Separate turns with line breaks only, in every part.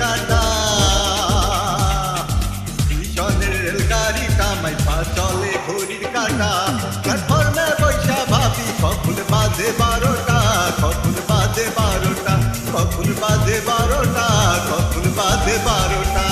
কাটা স্টেশনের রেলগাড়িটা মাইপা চলে ঘড়ির কাটা প্ল্যাটফর্মে বৈশা ভাবি কখন বাজে 12টা কখন বাজে 12টা কখন বাজে 12টা কখন বাজে 12টা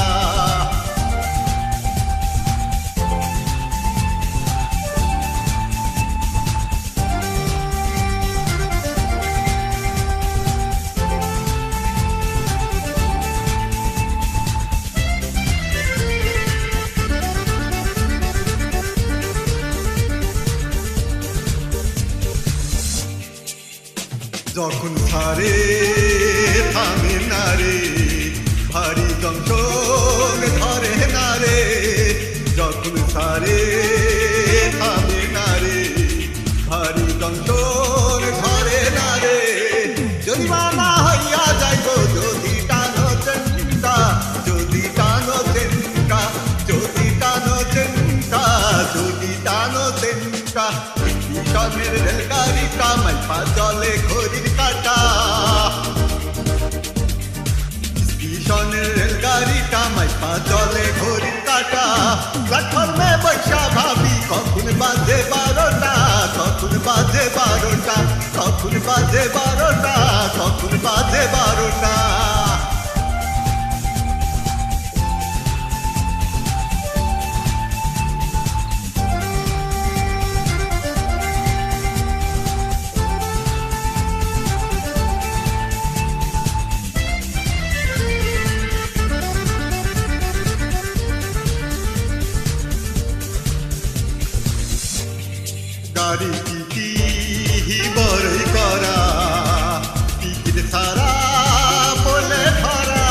যখন ছাড়ে থামে না রে ভারী জংশন ধরে না রে যখন ছাড়ে থামে না রে ভারী জংশন ধরে না রে জরিমানা হইয়া যাইব যদি টানো চেনটা যদি টানো চেনটা যদি টানো চেনটা যদি টানো চেনটা স্টেশনের রেলগাড়িটা মাইপা চলে ঘড়ির কাটা স্টেশনের রেলগাড়িটা মাইপা চলে ঘড়ির কাটা প্ল্যাটফর্মে বৈশা ভাবি কখন বাজে 12টা কখন বাজে 12টা কখন বাজে 12টা কখন বাজে 12টা গাড়ি টিটি বড়ই করা টিকিট ছাড়া বলে ধরা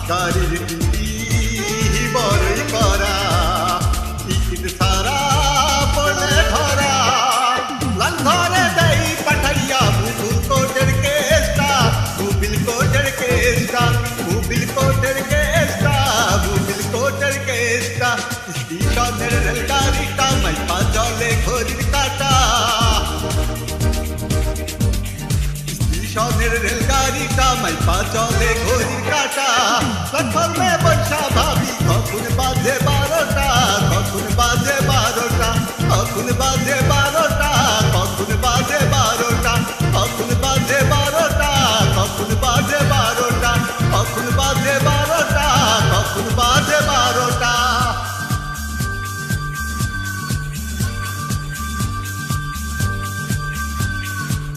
গাড়ির টিটি বড়ই করা টিকিট ছাড়া বলে ধরা লাল ধরে দেই পাঠাইয়া বুবুল কোটের কেসটা বুবিল কোটের কেসটা বুবিল কোটের কেসটা বুবিল কোটের কেসটা স্টেশনের রেলগাড়িটা মাইপা চলে ঘড়ির কাটা স্টেশনের রেলগাড়িটা মাইপা চলে ঘড়ির কাটা প্ল্যাটফর্মে বৈশা